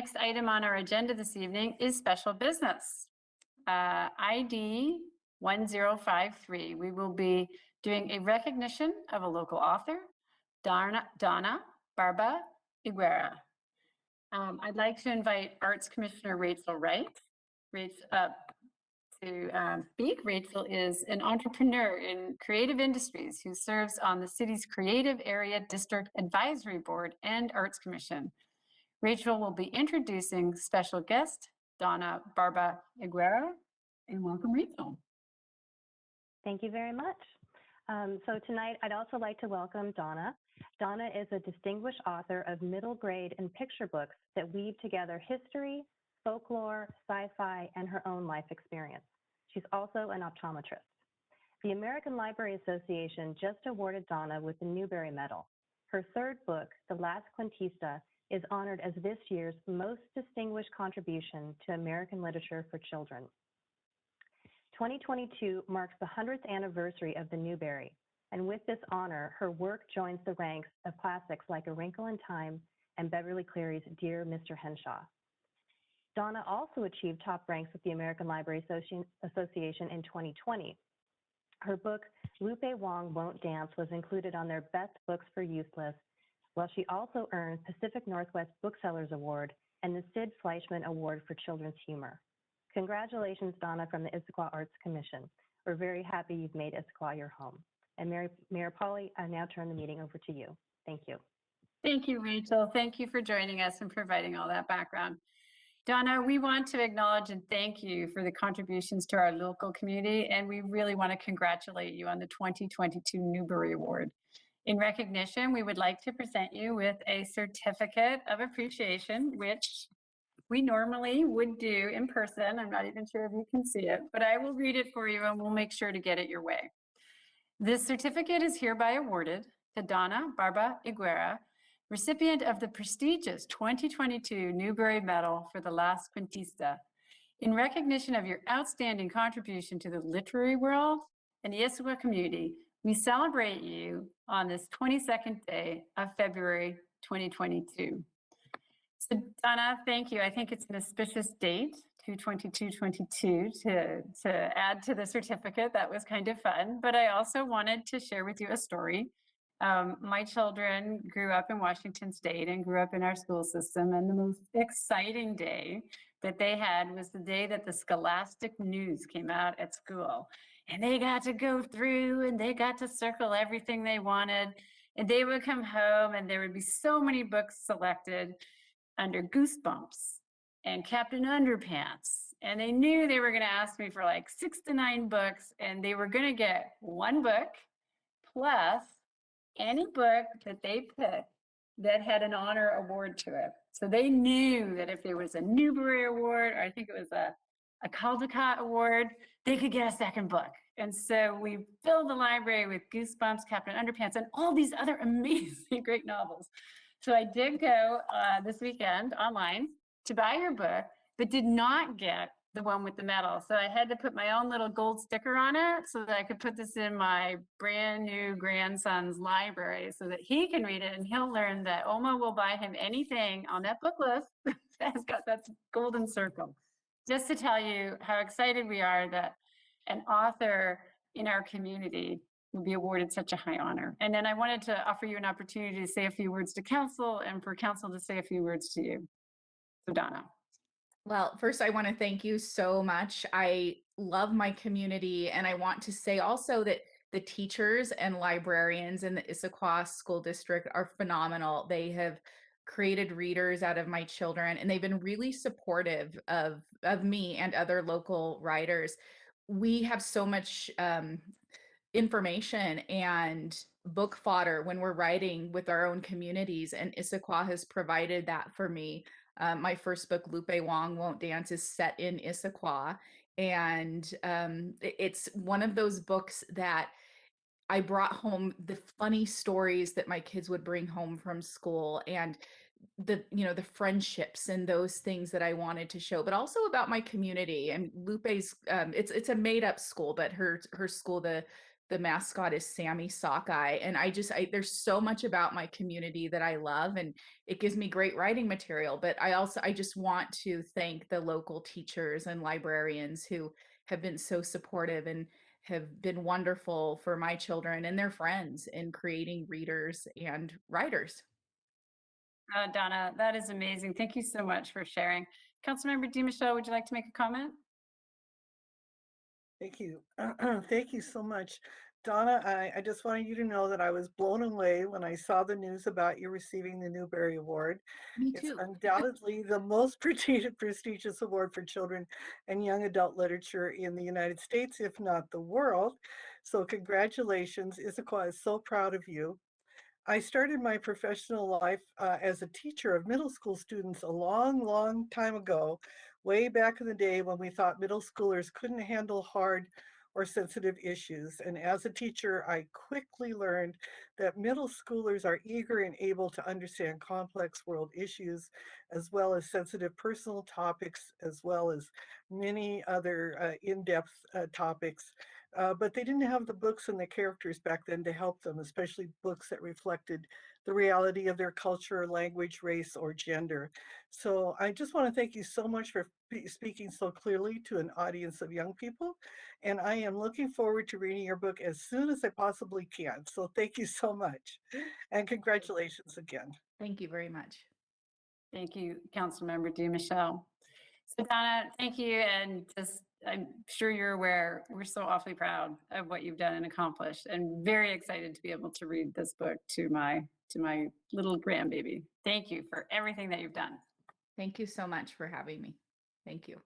next item on our agenda this evening is special business. ID 1053. We will be doing a recognition of a local author, Donna Barba Higuera. I'd like to invite Arts Commissioner Rachel Wright up to speak. Rachel is an entrepreneur in creative industries who serves on the city's Creative Area District Advisory Board and Arts Commission. Rachel will be introducing special guest, Donna Barba Higuera, and welcome, Rachel. Thank you very much. So tonight, I'd also like to welcome Donna. Donna is a distinguished author of middle grade and picture books that weave together history, folklore, sci-fi, and her own life experience. She's also an optometrist. The American Library Association just awarded Donna with the Newbery Medal. Her third book, The Last Quintista, is honored as this year's most distinguished contribution to American literature for children. 2022 marks the 100th anniversary of the Newbery, and with this honor, her work joins the ranks of classics like A Wrinkle in Time and Beverly Cleary's Dear Mr. Henshaw. Donna also achieved top ranks with the American Library Association in 2020. Her book, Lupe Wong Won't Dance, was included on their Best Books for Youth list, while she also earned Pacific Northwest Booksellers Award and the Sid Fleischman Award for Children's Humor. Congratulations, Donna, from the Issaquah Arts Commission. We're very happy you've made Issaquah your home. And Mayor Pauly, I now turn the meeting over to you. Thank you. Thank you, Rachel. Thank you for joining us and providing all that background. Donna, we want to acknowledge and thank you for the contributions to our local community, and we really want to congratulate you on the 2022 Newbery Award. In recognition, we would like to present you with a certificate of appreciation, which we normally would do in person. I'm not even sure if you can see it, but I will read it for you and we'll make sure to get it your way. This certificate is hereby awarded to Donna Barba Higuera, recipient of the prestigious 2022 Newbery Medal for The Last Quintista, in recognition of your outstanding contribution to the literary world and the Issaquah community. We celebrate you on this 22nd day of February 2022. So Donna, thank you. I think it's an auspicious date, 2/22/22, to add to the certificate. That was kind of fun, but I also wanted to share with you a story. My children grew up in Washington State and grew up in our school system, and the most exciting day that they had was the day that the Scholastic News came out at school. And they got to go through and they got to circle everything they wanted. And they would come home and there would be so many books selected under Goosebumps and Captain Underpants. And they knew they were going to ask me for like 6 to 9 books, and they were going to get one book plus any book that they picked that had an honor award to it. So they knew that if there was a Newbery Award, or I think it was a Caldecott Award, they could get a second book. And so we filled the library with Goosebumps, Captain Underpants, and all these other amazing, great novels. So I did go this weekend online to buy your book, but did not get the one with the medal. So I had to put my own little gold sticker on it so that I could put this in my brand new grandson's library so that he can read it and he'll learn that Oma will buy him anything on that book list that's got that golden circle. Just to tell you how excited we are that an author in our community will be awarded such a high honor. And then I wanted to offer you an opportunity to say a few words to council and for council to say a few words to you. So Donna. Well, first, I want to thank you so much. I love my community, and I want to say also that the teachers and librarians in the Issaquah School District are phenomenal. They have created readers out of my children, and they've been really supportive of me and other local writers. We have so much information and book fodder when we're writing with our own communities, and Issaquah has provided that for me. My first book, Lupe Wong Won't Dance, is set in Issaquah, and it's one of those books that I brought home the funny stories that my kids would bring home from school, and the friendships and those things that I wanted to show, but also about my community. And Lupe's it's a made up school, but her school, the the mascot is Sammy Sockeye. And there's so much about my community that I love, and it gives me great writing material. But I just want to thank the local teachers and librarians who have been so supportive and have been wonderful for my children and their friends in creating readers and writers. Donna, that is amazing. Thank you so much for sharing. Councilmember DiMichele, would you like to make a comment? Thank you. Thank you so much. Donna, I just wanted you to know that I was blown away when I saw the news about you receiving the Newbery Award. Me It's too. undoubtedly the most prestigious award for children and young adult literature in the United States, if not the world. So congratulations. Issaquah is so proud of you. I started my professional life as a teacher of middle school students a long time ago, way back in the day when we thought middle schoolers couldn't handle hard or sensitive issues. And as a teacher, I quickly learned that middle schoolers are eager and able to understand complex world issues, as well as sensitive personal topics, as well as many other in-depth topics. But they didn't have the books and the characters back then to help them, especially books that reflected the reality of their culture, language, race, or gender. So I just want to thank you so much for speaking so clearly to an audience of young people. And I am looking forward to reading your book as soon as I possibly can. So thank you so much. And congratulations again. Thank you very much. Thank you, Councilmember DiMichele. So Donna, thank you. And just, I'm sure you're aware, we're so awfully proud of what you've done and accomplished, and very excited to be able to read this book to my little grandbaby. Thank you for everything that you've done. Thank you so much for having me. Thank you.